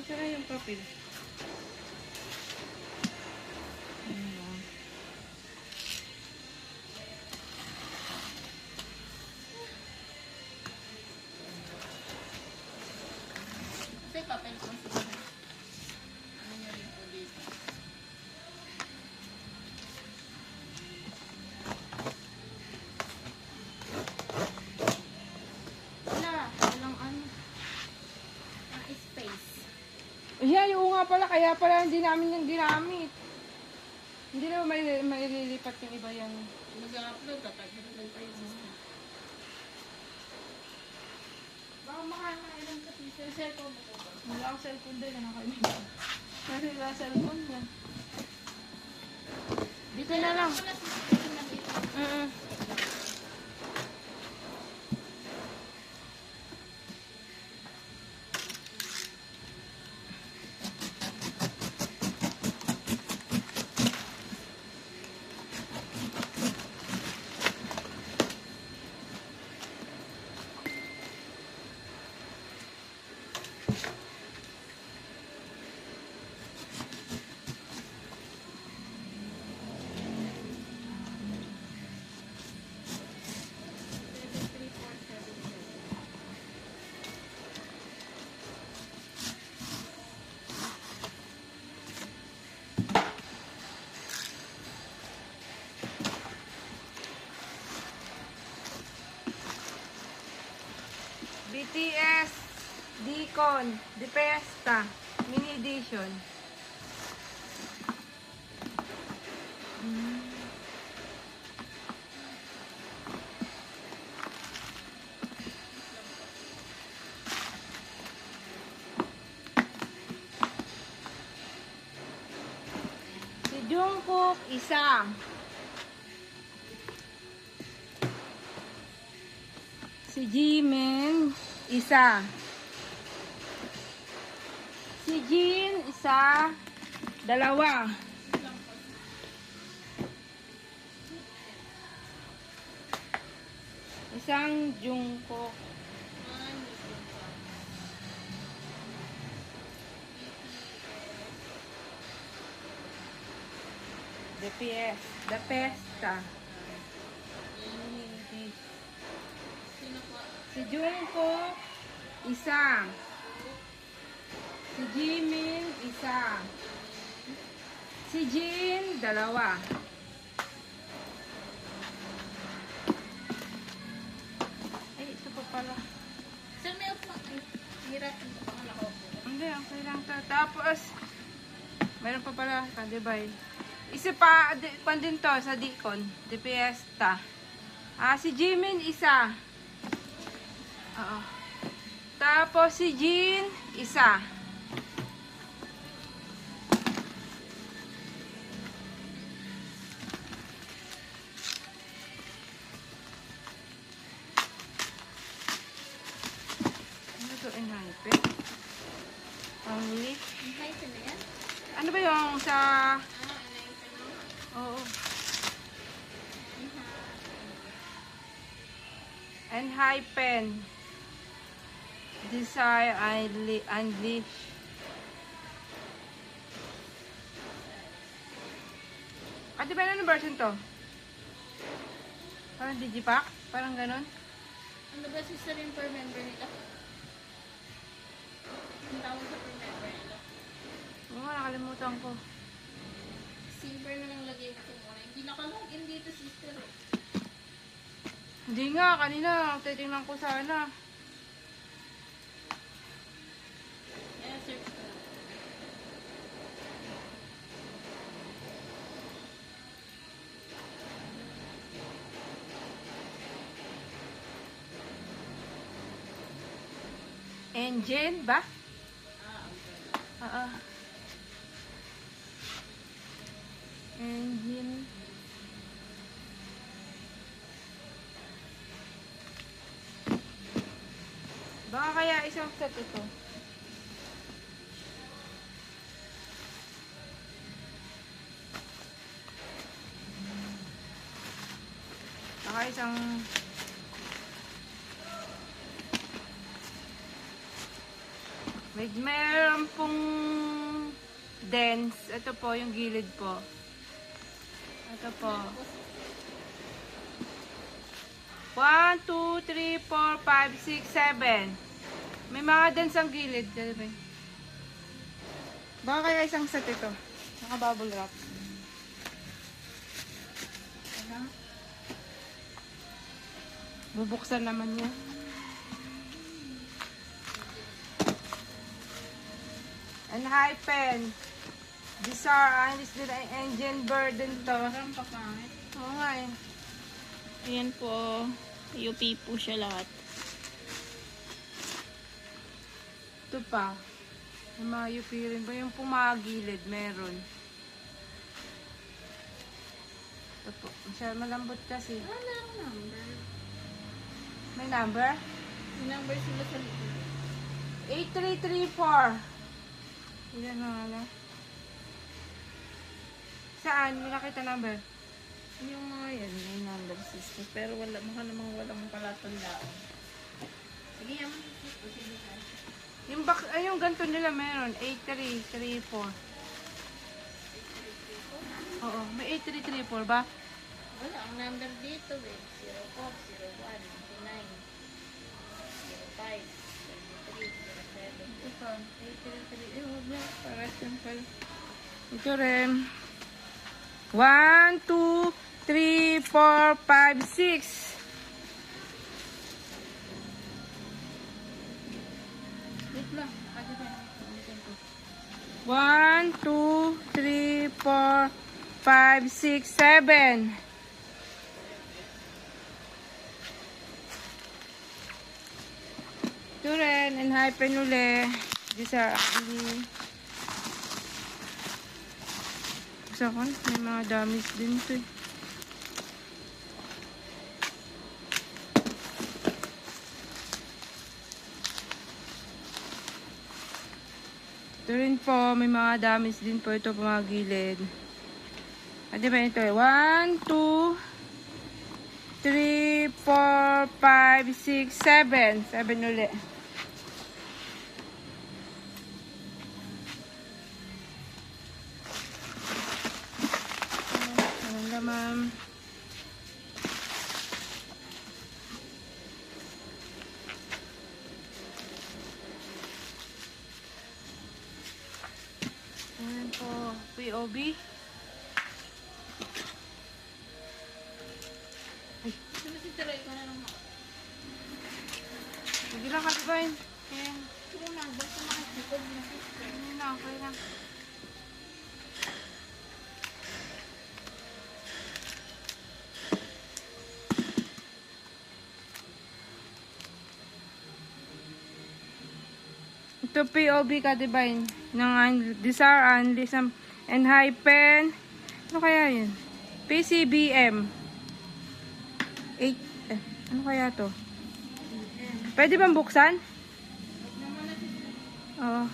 Masara yung papel. Kasi papel ko siguro. Ano nyo rin po dito. Walang ano. Space. Yeah, yung nga pala, kaya pala hindi namin yung ginamit. Hindi naman maililipat yung iba yan. Mag-upload, tatagdagan tayo sa system. Baka makakailan ka sa cellphone mo po ba? Wala akong cellphone din, nakakailan. Kasi wala cellphone mo. Dito na lang. Wala sa system na dito. BTS Deacon De Pesta Mini Edition. Si Jungkook isa. Si Jimin isa. Si Jin isa. Dalawa. Isang Jungkook. The Pesta. Sino po? Si Jungkook, isa. Si Jimin, isa. Si Jin, dalawa. Ay, ito pa pala. Sir, may upo. Ay, hirapan ko pang ako. Hindi, okay lang to. Tapos, meron pa pala, kadibay. Isa pa, pan din to, sa Deacon, De Fiesta. Si Jimin, isa. Oo. Tapos si Jin, isa. Ano to, enhypen? Ang leaf. Hintay ko na yan. Ano ba yung sa... Inaypan mo. Oo. Enhypen. Desire Unleash. Di ba ano version to? Parang digipack? Parang ganun? Ano ba sister yung per member nila? Ang tawag sa per member nila. Oo, nakalimutan ko. Silver na lang lagay mo ito muna. Hindi nakalogin dito sister. Hindi nga, kanina titingnan ko sana. Kaya search ko. Engine ba? Okay. Oo. Engine. Baka kaya isang set ito. Baka isang... Meron pong dense. Ito po, yung gilid po. Ito po. 1, 2, 3, 4, 5, 6, 7. May mga dense ang gilid. Baka kaya isang set ito. Naka-bubble wrap. Bubuksan naman niya. And high pen. These are honest din ang engine burden to. Parang papangit. Oo nga eh. Ayan po. UP po siya lahat. Ito pa. Yung mga UP rin ba? Yung pumagilid, meron. Ito po. Masyadong malambot kasi. Wala ang number. May number? May number sila sa likod. 8334. Ilan na nga lang? Saan? May nakita number? Yung mga yan, may number system. Pero wala, mukha namang walang palatandaan. Sige, yaman. Sige, Yung, yung ganito nila meron. 8334. Oo. May 8334 ba? Wala, ang number dito eh. 04, 01, 99, 05, 23, 07. Ito. 8334. Eh, huwag na. Para simple. Ito rin. 1, 2, 3, 4, 5, 6. Wait lang. 1, 2, 3, 4, 5, 6, 7. Ito rin, and hypen uli. These are Gusto ko, may mga dummies din to eh. Ito rin po, may mga dummies din po ito pumagilid. At di ba ito eh? 1, 2, 3, 4, 5, 6, 7. 7 uli. Ayan ma'am. Ayan po, POB. Sino si Teroy ko na naman? Sige lang, Katibain. Ayan. Sino na? Basta makikipag na. Ayan na, okay lang. Ito POB Katibain. These are Anlisam and hypen. Ano kaya yun? PCBM. 8. Ano kaya to? Pwede bang buksan? Oo.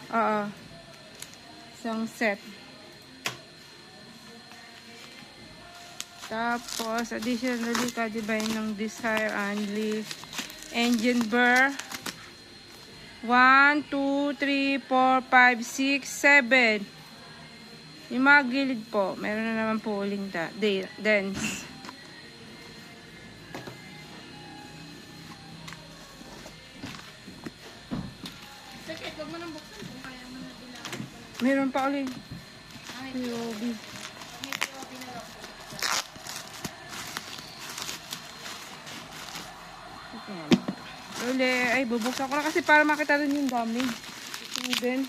Oo. Isang set. Tapos, additionally, Katibain ng Desire Only engine burr. 1, 2, 3, 4, 5, 6, 7. Yung mga gilid po, meron na naman po uling dents. Sakit, huwag mo nang buksan kung kaya mo na bilang. Meron pa uling. Ay, POB. may POV na lang. Uli, ay bubuksan ko na kasi para makita rin yung dami. Yung din.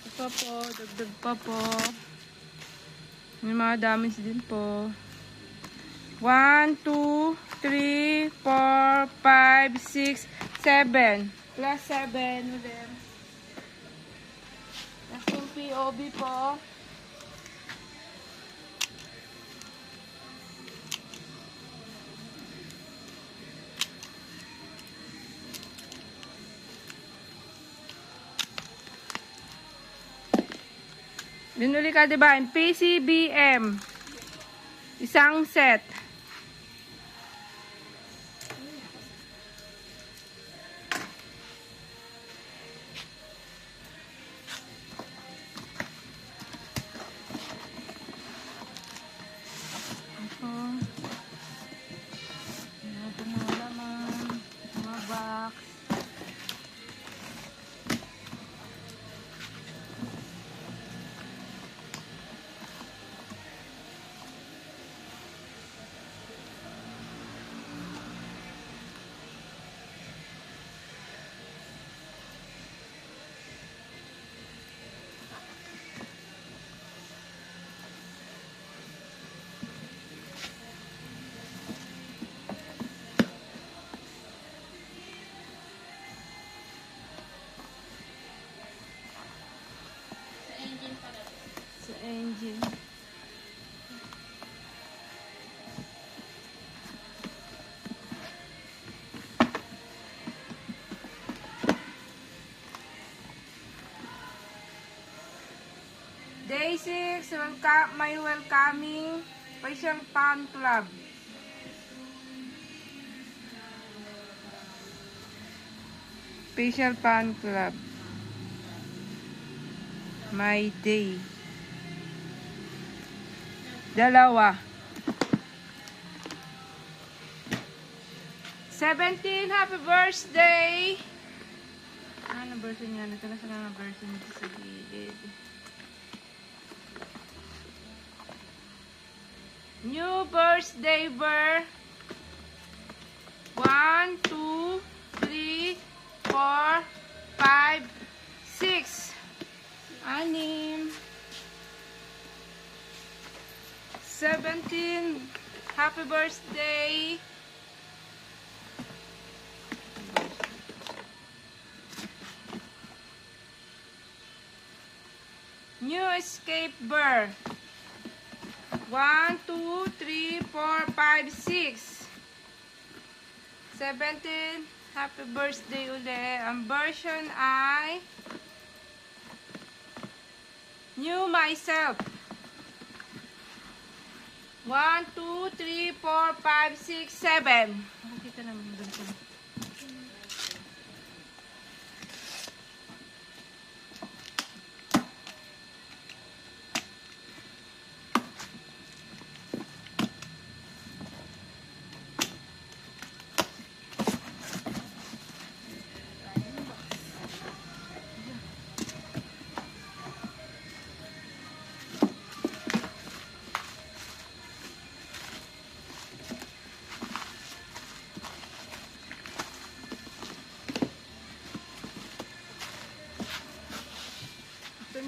Ito pa po, dagdag pa po. May mga damage din po. 1, 2, 3, 4, 5, 6, 7. Plus 7 ulit. Tapos yung POB po. Binuli ka, diba? Yung PCBM. Isang set. Ito mga laman. Mga box. Sa engine. Day 6, may welcoming Facial Fan Club. Facial Fan Club. My day. Dalawa. 17, happy birthday! Ano version niya? Ito na sila na version dito sa gilid. New birthday, Ber. 1, 2, 3, 4, 5, 6. Anim. 17. Happy birthday. New escape Ber. 1, 2, 3, 4, 5, 6. 17. Happy birthday uli. Ang version ay New myself. 1, 2, 3, 4, 5, 6, 7. Nakikita naman doon ko.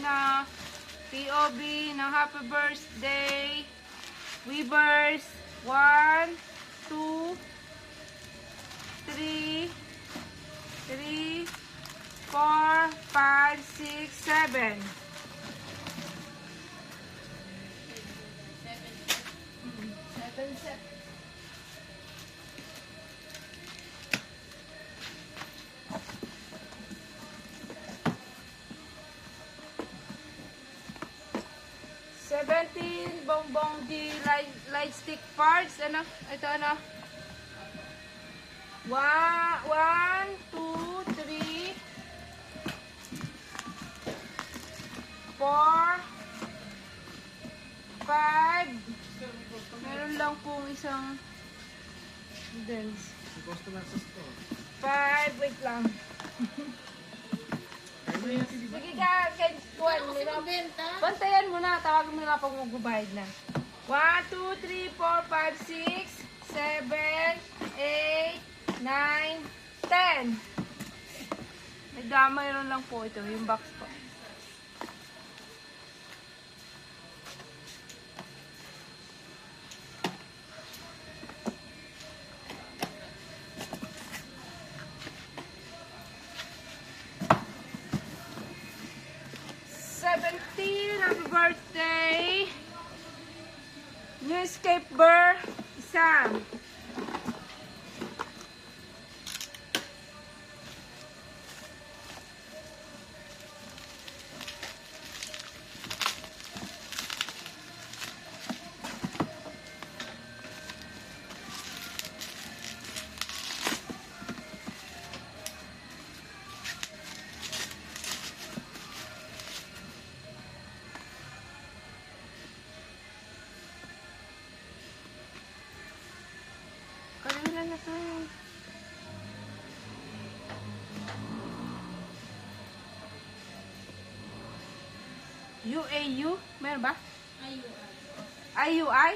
Na POB ng happy birthday Weavers 1, 2, 3, 4, 5, 6, 7. 7 set. Bongbong di light stick parts. Ano? Ito ano? 1, 2, 3, 4, 5. Meron lang pong isang dance. 5. Wait lang. Sige ka, kay Juan. Bantayan mo na. Tawagan mo na pag magbabayad na. 1, 2, 3, 4, 5, 6, 7, 8, 9, 10. May mayroon lang po ito. Yung box po. Happy birthday! New escape Ber. Isa. na to. UAU? Meron ba? IUI?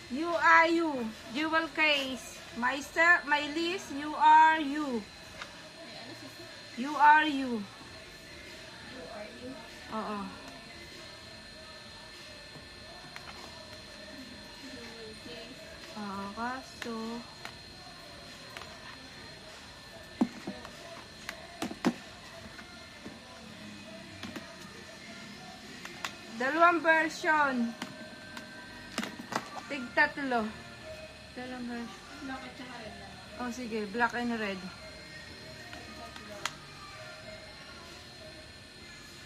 UIU. Jewel case. My list. URU. URU. Oo. Kaso... Dalawang version. Tig-tatlo. Dalawang version. Black at saka red lang. Oh, sige. Black and red.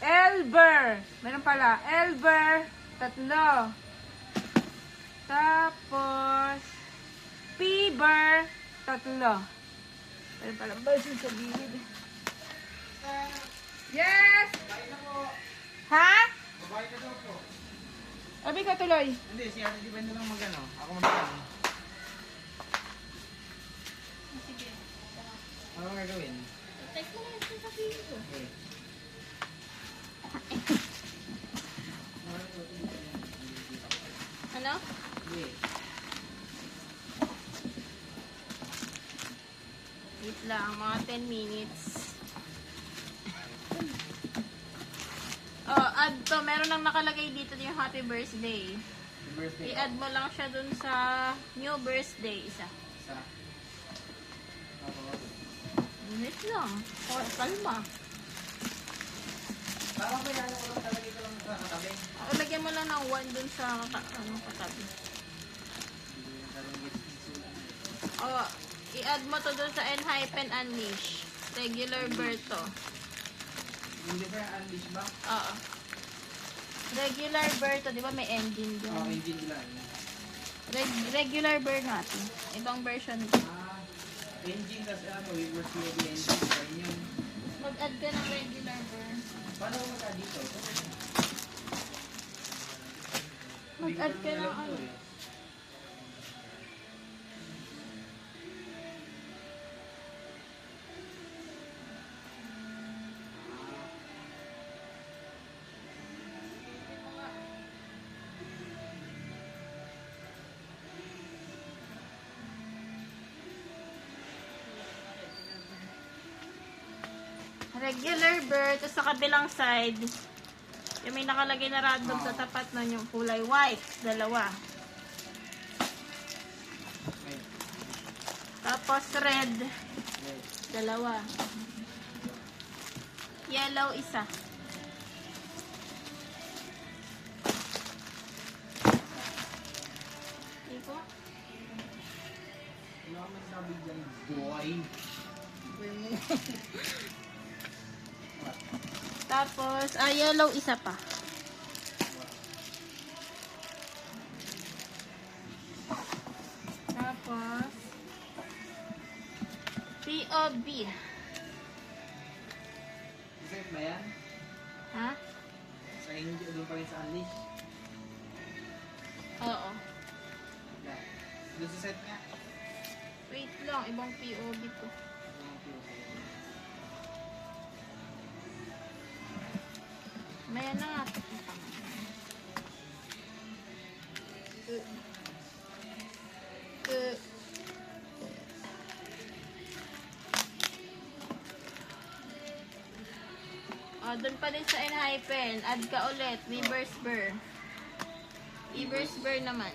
Elber. Meron pala. Elber. Tatlo. Tapos, Fever. Tatlo. Meron pala version sa gilid. Yes! Ha? Babae ka daw po. Abi ka tuloy. Hindi, si Ate Divine na lang magano. Ako magano. Sige. Ano ang gagawin? Text mo lang yung sasabihin ko. Okay. Ano? Hindi. Wait lang, mga 10 minutes. Oh, add to. Meron nang nakalagay dito yung happy birthday. Yung birthday. I-add mo lang siya dun sa new birthday. Isa. Sa. Wait lang. Oh, kalma. Parang may ano ko lang talaga ito lang sa katabi. Lagyan mo lang ng 1 dun sa katabi. Oh, i-add mo to dun sa N-Unleash. Regular Berto. Hindi ba yung unleash ba? Oo. Regular Berto, di ba may engine dun? Oo, engine lang. Regular Bird natin. Ibang version. Engine kasi ano, reverse mo yung engine. Kaya yun. Mag-add ka ng regular Bird. Paano mo ka dito? Mag-add ka ng ano. Regular bird, tapos sa kabilang side, yung may nakalagay na random sa tapat nun, yung kulay white, dalawa. Tapos red, dalawa. Yellow, isa. Iko? Wala ka masasabi dyan, boy. Tapos, yellow, isa pa. Tapos, POB. Set ba yan? Ha? Sa engine, doon pa rin sa unleash. Oo. Wala. Doon sa set nga. Wait lang, ibang POB to. Maya na nga. Doon pa din sa N-Hypen. Add ka ulit. Weber's Burr. Weber's Burr naman.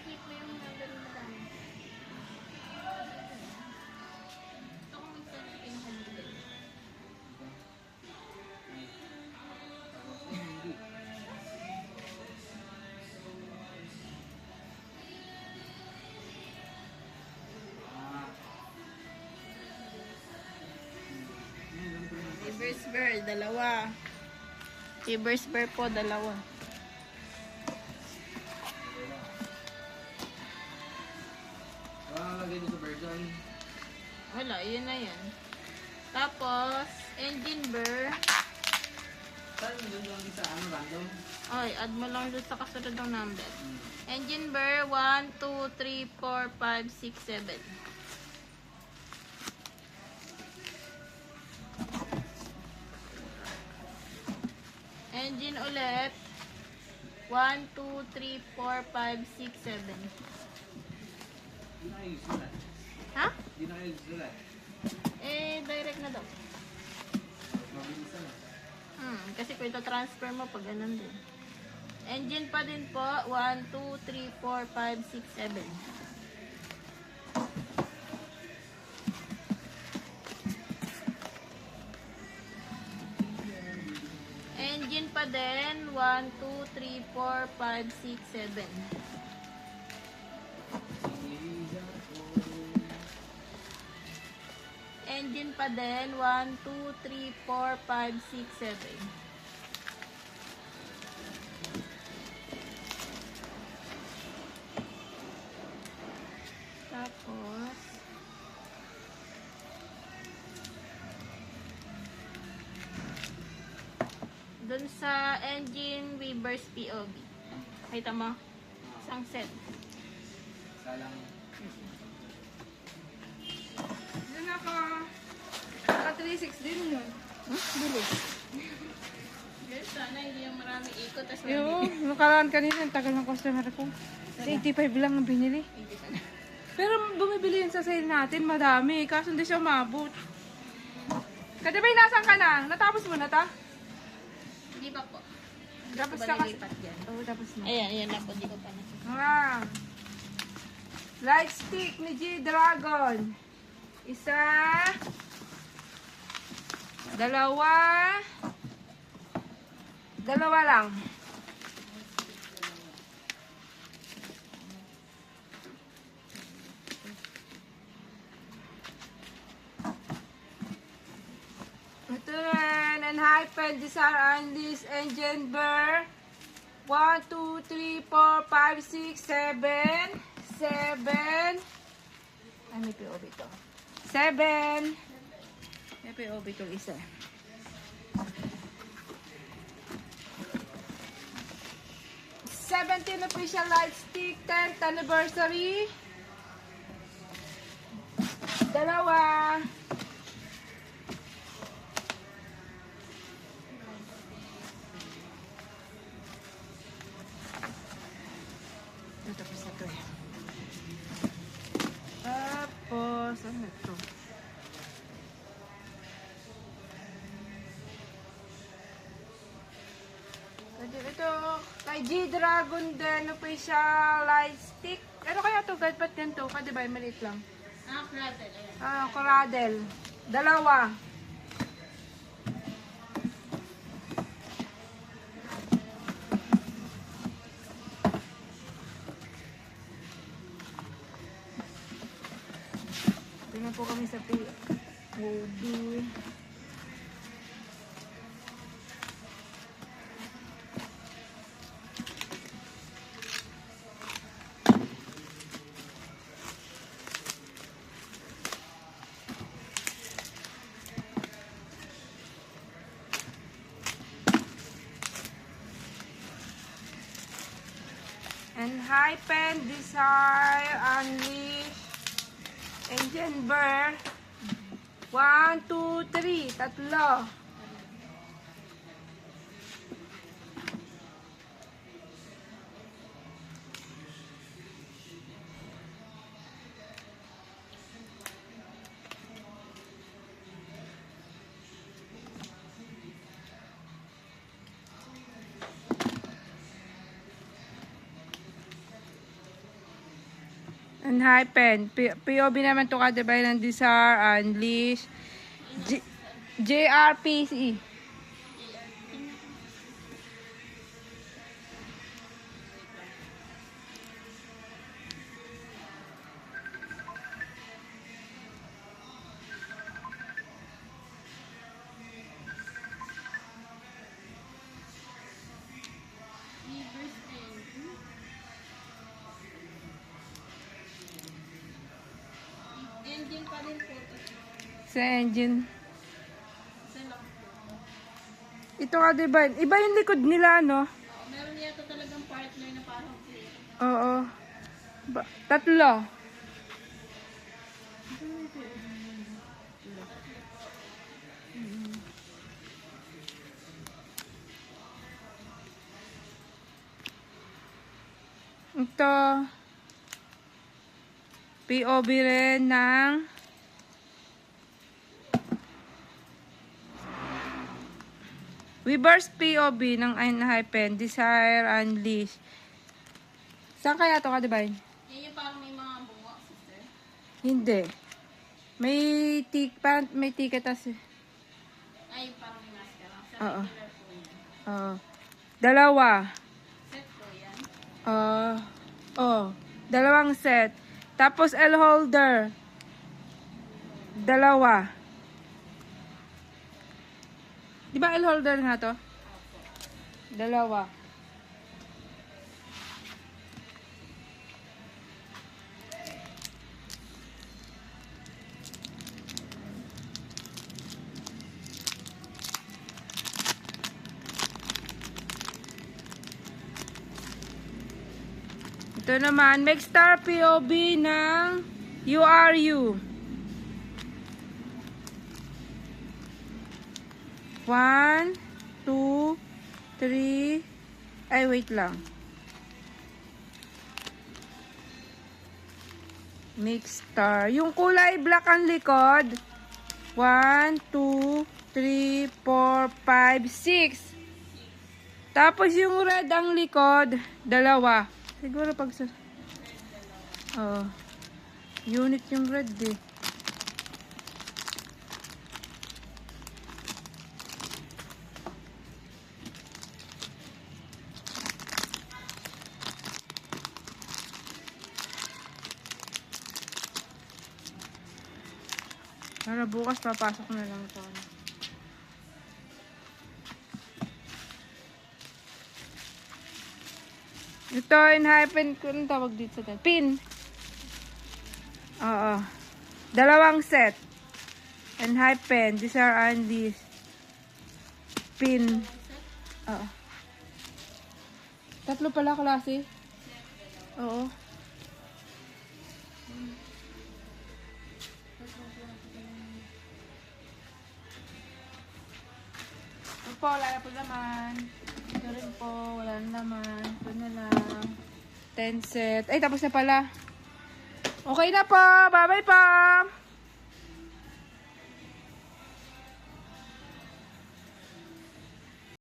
Keep mo yung number mo lang. Gusto ko mag-send sa pinakaligay. Reverse Burr, dalawa. Reverse Burr po, dalawa. Wala nang lagay doon sa version. Wala, yun na yan. Tapos, engine burr. Saan doon lang sa ano random? Oy, add mo lang doon sa kasunod ng number. Engine burr, 1, 2, 3, 4, 5, 6, 7. Engine ulit. 1, 2, 3, 4, 5, 6, 7. Hindi na kayo sulat. Ha? Hindi na kayo sulat. Direct na daw. Mabilisan na. Kasi kung ito transfer mo, pag ganun din. Engine pa din po. 1, 2, 3, 4, 5, 6, 7. Engine pa din. 1, 2, 3, 4, 5, 6, 7. Engine pa din. 1, 2, 3, 4, 5, 6, 7. Tapos, dun sa engine reverse POV. Kita mo? Isang set. Salang. Doon ako. Naka 3.6 din yun. Bilis. Guys, sana hindi yung marami ikot. Tas Yung nakaraan kanina, ang tagal ng customer ko. 85 lang ang binili. hindi ka na. Pero bumibili yun sa sale natin, madami. Kaso hindi siya umabot. Kadabay, nasan ka na? Natapos mo na ta? Hindi pa po. Tapos Ba na kasi. nilipat dyan? Oo, tapos na. Ayan, ayan na po. Hindi ko pa na. Ah. Light stick ni G-Dragon. Isa. Dalawa. Dalawa lang. Ito rin. Unhyped Desire Unleashed Engine Burr. 1, 2, 3, 4, 5, 6, 7. 7. Ay, may POB ito. 7. May POB itong isa. 17 official light stick, 10th anniversary. Dalawa. Tapos na ito eh. Tapos, ano ito? Pwede ito, kay G-Dragon din, official light stick. Ano kaya ito? Guide ba't ganito? Kasi ba, maliit lang. Cradle. Ayan. Coradel. Dalawa. Tingnan po kami sa POB. Unhyped Desire Unleashed Engine Burr. 1, 2, 3. Tatlo. Unhyped. POB naman to kadabay ng Desire Unleashed. JRPC. Engine pa din po. Sa engine. Isa lang po. Ito nga, diba? Iba yung likod nila, no? Oo, meron yata talagang partner na parang clear. Oo. Tatlo. Ito. POV rin ng Weverse POV ng Einhypen, Desire Unleashed. Saan kaya ito ka, diba? Yan yung parang may mga bunga, sister. Hindi. May ticket as. Ay, parang may mascara. Sa Oo. regular po yan. Oo. Dalawa. Set po yan. Dalawang set. Tapos L holder. Dalawa. Di ba L holder nga to? Dalawa. Ito naman, make star POV ng URU. 1, 2, 3. Ay, wait lang. Make star. Yung kulay black ang likod. 1, 2, 3, 4, 5, 6. Tapos yung red ang likod, dalawa. Siguro pag sa... Oo. Unit yung red eh. Para bukas papasok na lang ito. Ito, Einhypen, kung tawag dito sa pin. Oo. Dalawang set. Einhypen, these are Andy's. Pin. Oo. Tatlo pala klase. Oo. Ito po, wala na po naman. Ito rin po, wala na naman. Ito na lang. 10 set. Ay, tapos na pala. Okay na po. Bye-bye po.